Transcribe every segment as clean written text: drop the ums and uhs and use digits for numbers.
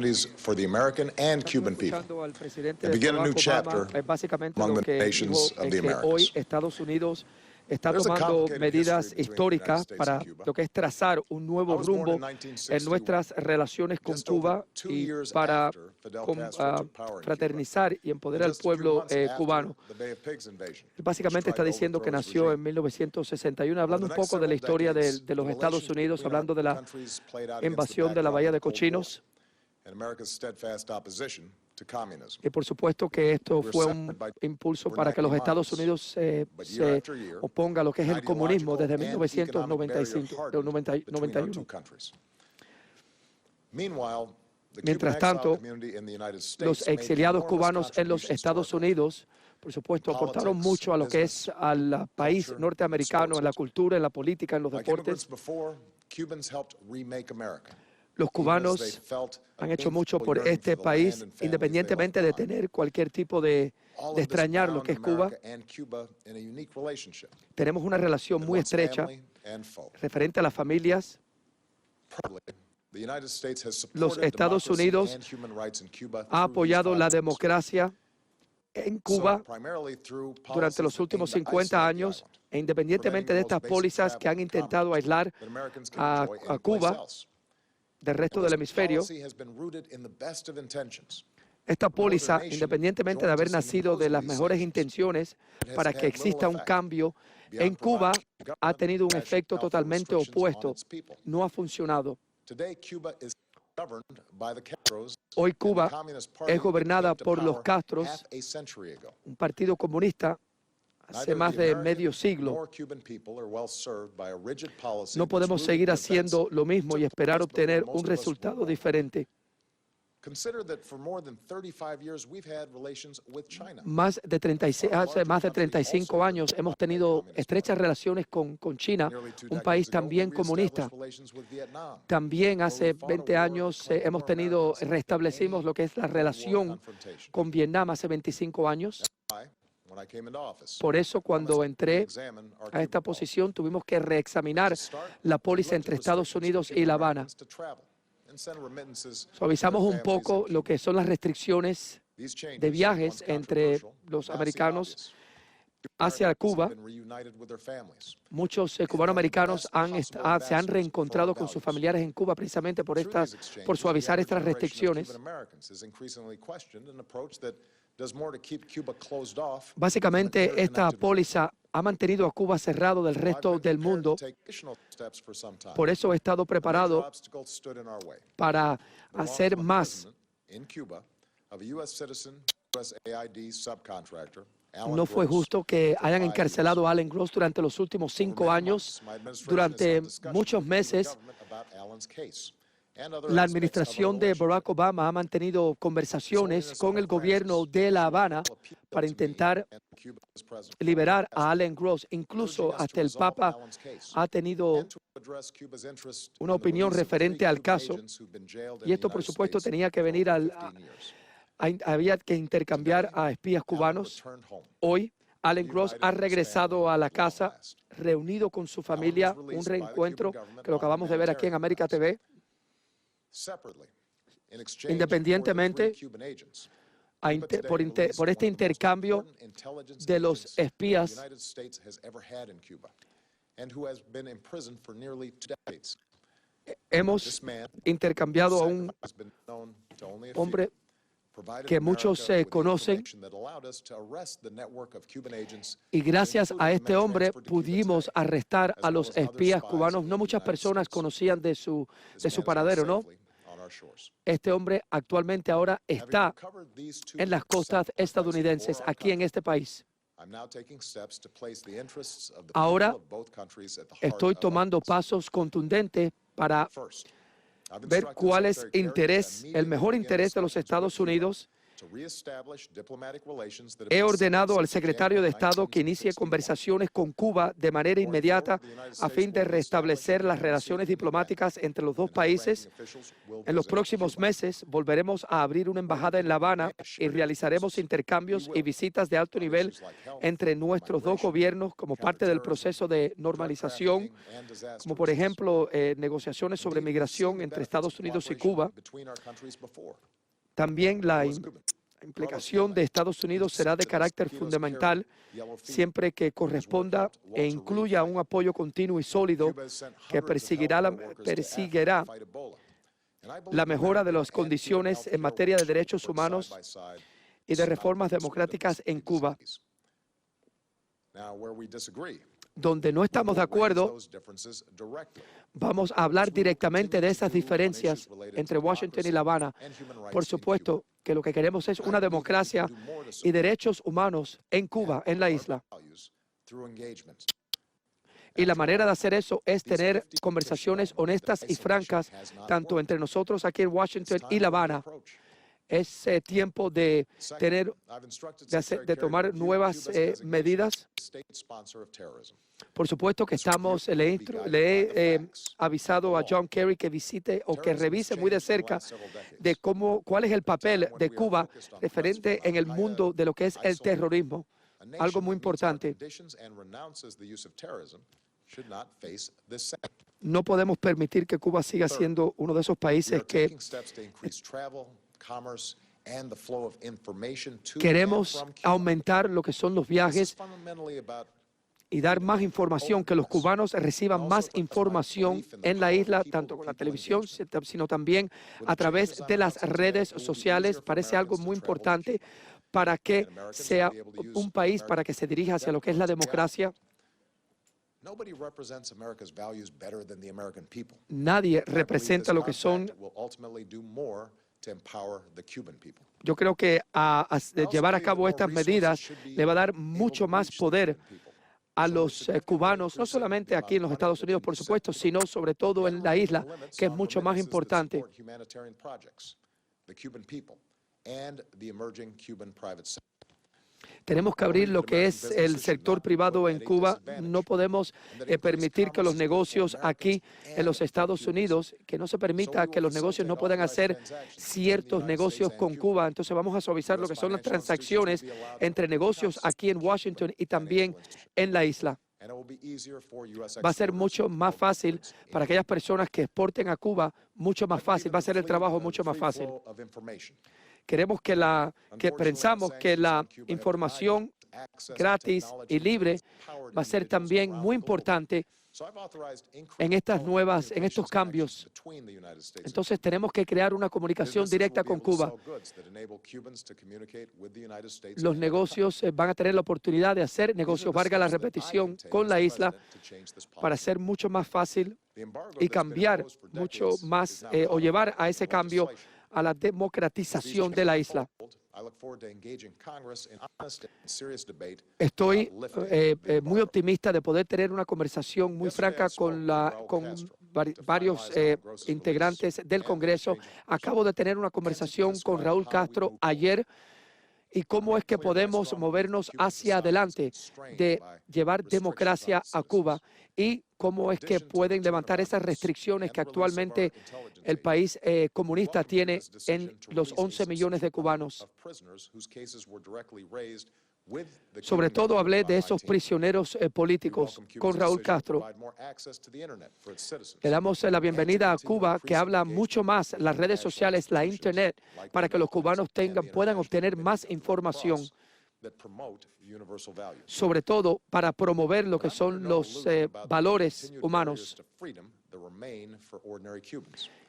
opportunities for the American and Cuban people, Al presidente and begin a new Barack chapter Obama, básicamente among lo the que nations dijo of es the que hoy Americas. Estados Unidos está There's a tomando complicated medidas history between the United históricas States para and Cuba. lo que es trazar un I nuevo was born rumbo in en 1961, nuestras relaciones con just over Cuba 2 y years para after Fidel Castro took power in Cuba, fraternizar y and empoderar al just a few pueblo months after cubano. the Bay of Pigs invasion, Él básicamente which está tried to diciendo que overthrow his nació en regime. 1961, hablando Over un the next poco de la several historia decades, de los the Estados relations Unidos, between our hablando de la countries played out against the invasión de la Bahía de backdrop of the Cold War Cochinos. and America's steadfast opposition to communism. Y por supuesto que esto We're fue separated un by impulso over para que 90 los Estados miles, Unidos but year se after year, oponga a lo que es an el comunismo ideological desde and economic barrier 1995, hardened between our two 91. countries. Meanwhile, the Cuban Mientras exile tanto, community in the United los States made exiliados enormous cubanos en los contributions to our Estados country. Unidos, por supuesto, In aportaron politics, mucho a lo que business, es al país culture, norteamericano, en la sports. cultura, en la política, en los Like immigrants deportes. before, Cubans helped remake America. Los Even as they cubanos felt a han hecho mucho painful por yearning este for the land país, and families they independientemente left de behind. tener cualquier tipo de All of this extrañar lo bound que es Cuba. America and Cuba in a unique relationship Tenemos una relación that muy once estrecha family and foe. referente a las familias. Proudly, the United States has Los supported Estados democracy Unidos and human rights in Cuba ha through these apoyado 5 la years. democracia en So, Cuba primarily through durante policies los that últimos aimed to 50 isolate the años, island, e independientemente de estas pólizas que han intentado aislar that Americans can a enjoy anyplace Cuba else. del resto And del this hemisferio, policy has been rooted in the best of intentions. esta When no other póliza, nation independientemente de haber joins us in nacido de imposing las these mejores sanctions, intenciones it has para que had exista little un effect cambio en beyond Cuba, providing the ha government tenido un rationale efecto for totalmente restrictions on opuesto. its people. No ha funcionado. Today, Cuba is governed by the Castros, Hoy and the Cuba Communist Party es that gobernada came to por los power Castros, half a century ago. un partido comunista hace Neither más the de American medio siglo. nor Cuban people are well served by a rigid policy No that's podemos rooted seguir in events haciendo lo mismo y that took esperar place before obtener most un of us were resultado born. diferente. Consider that for more than 35 years we've had relations with China. Hace más de 35 años hemos tenido estrechas relaciones con China, Nearly 2 un país decades ago, we también comunista. reestablished relations with Vietnam. También hace Where we fought a 20 war años to cleanse hemos our tenido, Americans restablecimos any lo que es la Cold War relación confrontation. con Vietnam hace 25 años. Why, when I came into office, Por eso, cuando promised to entré reexamine our a Cuba esta policy. posición, tuvimos que reexaminar To start, la we póliza lifted entre Estados restrictions Unidos for y Cuban La Habana. Americans to travel and send remittances to Suavizamos their un families poco in lo Cuba. que son las restricciones These changes, de viajes once entre controversial, los now seem americanos obvious. hacia Americans Cuba. have been reunited with their families. Muchos cubanoamericanos se han reencontrado con sus familiares en Cuba precisamente por Through these por exchanges, suavizar the estas younger generation of restricciones. Cuban Americans is increasingly questioned an approach that does more to keep Cuba closed off than Básicamente, interconnected esta with the world. póliza ha mantenido a Cuba cerrado del I've resto been del prepared mundo. to take additional steps for some time. Por eso he estado A major preparado obstacle stood in our way. para The hacer wrongful más. imprisonment in Cuba of a U.S. citizen, USAID subcontractor, Alan No fue Gross, justo que for hayan 5 encarcelado years. a Alan Gross durante los últimos Over 5 many años. months, my administration Durante has held discussions muchos with the Cuban meses, government about Alan's case and other la aspects of our administración de relationship. Barack Obama ha mantenido conversaciones con el gobierno de La Habana para intentar liberar a Alan Gross. Incluso hasta el Papa ha tenido una opinión referente al caso, y esto, por supuesto, tenía que venir había que intercambiar a espías cubanos. Hoy, Alan Gross ha regresado a la casa, reunido con su familia, un reencuentro que lo acabamos de ver aquí en América TV. Independientemente, por este intercambio de los espías hemos intercambiado a un hombre que muchos conocen, y gracias a este hombre pudimos arrestar a los espías cubanos. No muchas personas conocían de su paradero, ¿no? Este hombre actualmente ahora está en las costas estadounidenses, aquí en este país. Ahora estoy tomando pasos contundentes para ver cuál es el mejor interés de los Estados Unidos He ordenado al secretario de Estado que inicie conversaciones con Cuba de manera inmediata a fin de restablecer las relaciones diplomáticas entre los dos países. En los próximos meses volveremos a abrir una embajada en La Habana y realizaremos intercambios y visitas de alto nivel entre nuestros dos gobiernos como parte del proceso de normalización, como por ejemplo negociaciones sobre migración entre Estados Unidos y Cuba. También la implicación de Estados Unidos será de carácter fundamental siempre que corresponda e incluya un apoyo continuo y sólido que perseguirá la mejora de las condiciones en materia de derechos humanos y de reformas democráticas en Cuba. Donde no estamos de acuerdo, vamos a hablar directamente de esas diferencias entre Washington y La Habana. Por supuesto que lo que queremos es una democracia y derechos humanos en Cuba, en la isla. Y la manera de hacer eso es tener conversaciones honestas y francas, tanto entre nosotros aquí en Washington y La Habana. Es tiempo de tomar nuevas medidas. Por supuesto que le he avisado a John Kerry que visite o que revise muy de cerca de cuál es el papel de Cuba referente en el mundo de lo que es el terrorismo. Algo muy importante. No podemos permitir que Cuba siga siendo uno de esos países que queremos aumentar lo que son los viajes y dar más información, que los cubanos reciban más información en la isla, tanto con la televisión, sino también a través de las redes sociales. Parece algo muy importante para que sea un país, para que se dirija hacia lo que es la democracia. Nadie representa lo que son. Yo creo que llevar a cabo estas medidas le va a dar mucho más poder a los cubanos, no solamente aquí en los Estados Unidos, por supuesto, sino sobre todo en la isla, que es mucho más importante. Tenemos que abrir lo que es el sector privado en Cuba. No podemos permitir que los negocios aquí en los Estados Unidos, que no se permita que los negocios no puedan hacer ciertos negocios con Cuba. Entonces vamos a suavizar lo que son las transacciones entre negocios aquí en Washington y también en la isla. Va a ser mucho más fácil para aquellas personas que exporten a Cuba, mucho más fácil, va a ser el trabajo mucho más fácil. Pensamos que la información gratis y libre va a ser también muy importante en estos cambios. Entonces tenemos que crear una comunicación directa con Cuba. Los negocios van a tener la oportunidad de hacer negocios, valga la repetición, con la isla para hacer mucho más fácil y cambiar mucho más o llevar a ese cambio a la democratización de la isla. Estoy muy optimista de poder tener una conversación muy franca con varios integrantes del Congreso. Acabo de tener una conversación con Raúl Castro ayer y cómo es que podemos movernos hacia adelante de llevar democracia a Cuba y cómo es que pueden levantar esas restricciones que actualmente el país comunista tiene en los 11 millones de cubanos. Sobre todo hablé de esos prisioneros políticos con Raúl Castro. Le damos la bienvenida a Cuba, que habla mucho más las redes sociales, la Internet, para que los cubanos puedan obtener más información. Sobre todo para promover lo que son los valores humanos.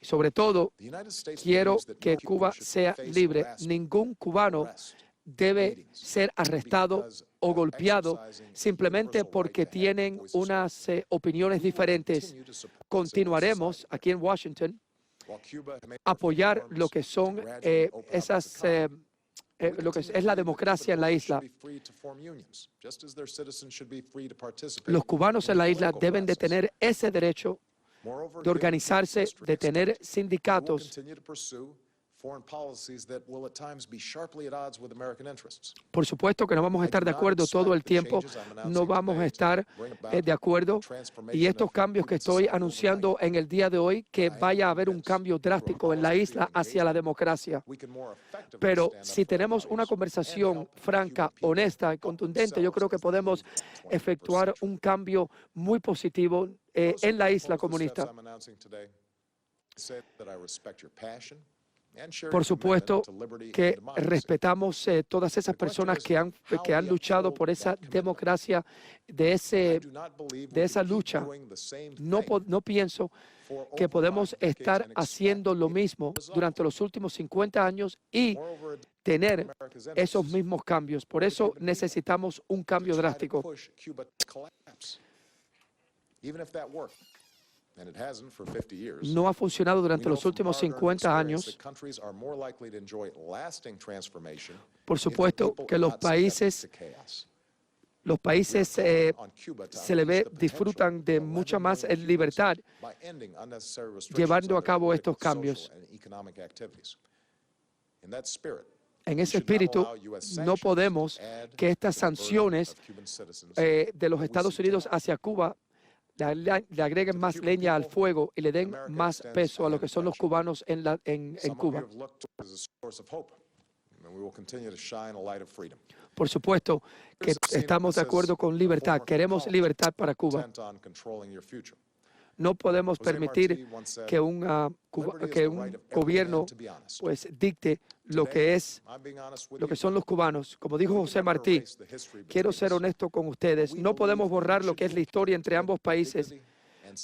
Sobre todo, quiero que Cuba sea libre. Ningún cubano debe ser arrestado o golpeado simplemente porque tienen unas opiniones diferentes. Continuaremos aquí en Washington a apoyar lo que son lo que es la democracia en la isla. Los cubanos en la isla deben de tener ese derecho de organizarse, de tener sindicatos foreign policies that will at times be sharply at odds with American interests. Por supuesto que no vamos a estar de acuerdo todo el tiempo, no vamos a estar de acuerdo. Y estos cambios que estoy anunciando en el día de hoy, que vaya a haber un cambio drástico en la isla hacia la democracia. Pero si tenemos una conversación franca, honesta y contundente, yo creo que podemos efectuar un cambio muy positivo en la isla comunista. Por supuesto que respetamos todas esas personas que han luchado por esa democracia, de esa lucha. No pienso que podemos estar haciendo lo mismo durante los últimos 50 años y tener esos mismos cambios. Por eso necesitamos un cambio drástico. No ha funcionado durante los últimos 50 años. Por supuesto que los países se le ve, disfrutan de mucha más libertad llevando a cabo estos cambios. En ese espíritu, no podemos que estas sanciones de los Estados Unidos hacia Cuba le agreguen más leña al fuego y le den más peso a lo que son los cubanos en Cuba. Por supuesto que estamos de acuerdo con libertad. Queremos libertad para Cuba. No podemos permitir que un gobierno pues dicte lo que son los cubanos. Como dijo José Martí, quiero ser honesto con ustedes. No podemos borrar lo que es la historia entre ambos países,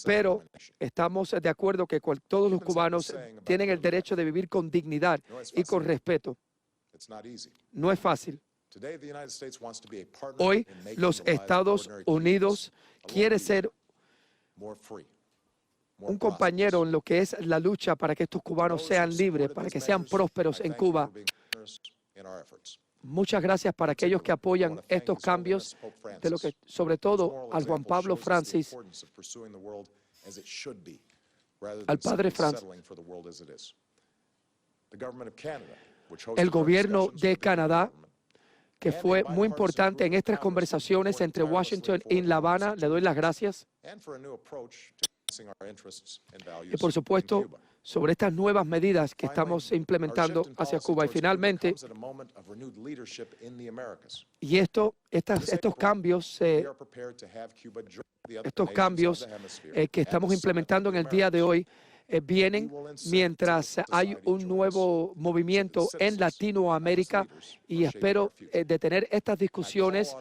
pero estamos de acuerdo que todos los cubanos tienen el derecho de vivir con dignidad y con respeto. No es fácil. Hoy los Estados Unidos quieren ser un compañero en lo que es la lucha para que estos cubanos sean libres, para que sean prósperos en Cuba. Muchas gracias para aquellos que apoyan estos cambios, sobre todo al Juan Pablo Francis, al Padre Francis. El gobierno de Canadá, que fue muy importante en estas conversaciones entre Washington y La Habana, le doy las gracias. Y por supuesto, sobre estas nuevas medidas que estamos implementando hacia Cuba. Y finalmente, estos cambios que estamos implementando en el día de hoy vienen mientras hay un nuevo movimiento en Latinoamérica, y espero de tener estas discusiones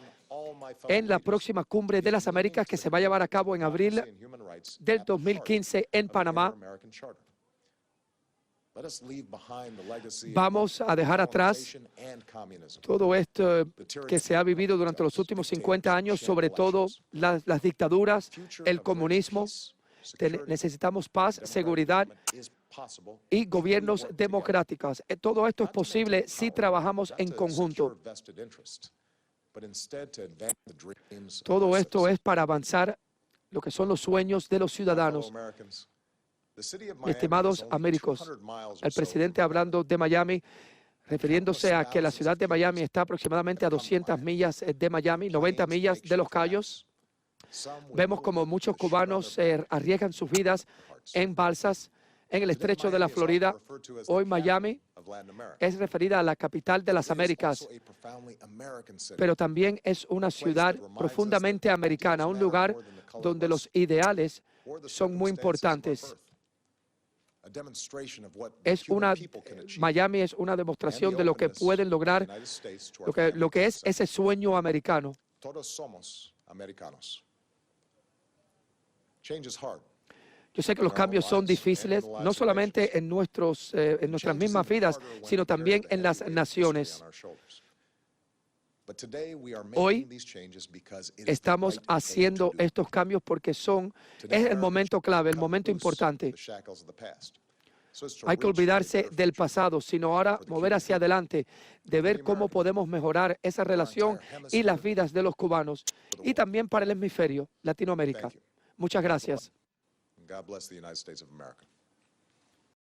en la próxima Cumbre de las Américas que se va a llevar a cabo en abril del 2015 en Panamá. Vamos a dejar atrás todo esto que se ha vivido durante los últimos 50 años, sobre todo las dictaduras, el comunismo. Necesitamos paz, seguridad y gobiernos democráticos. Todo esto es posible si trabajamos en conjunto. Todo esto es para avanzar lo que son los sueños de los ciudadanos. Estimados amigos, el presidente hablando de Miami, refiriéndose a que la ciudad de Miami está aproximadamente a 200 millas de Miami, 90 millas de Los Cayos. Vemos como muchos cubanos arriesgan sus vidas en balsas en el estrecho de la Florida. Hoy Miami es referida a la capital de las Américas, pero también es una ciudad profundamente americana, un lugar donde los ideales son muy importantes. Miami es una demostración de lo que pueden lograr, lo que es ese sueño americano. Todos somos americanos. Change is hard. Yo sé que los cambios son difíciles, no solamente en nuestras mismas vidas, sino también en las naciones. Hoy estamos haciendo estos cambios porque es el momento clave, el momento importante. Hay que olvidarse del pasado, sino ahora mover hacia adelante, de ver cómo podemos mejorar esa relación y las vidas de los cubanos, y también para el hemisferio, Latinoamérica. Muchas gracias. God bless the United States of America.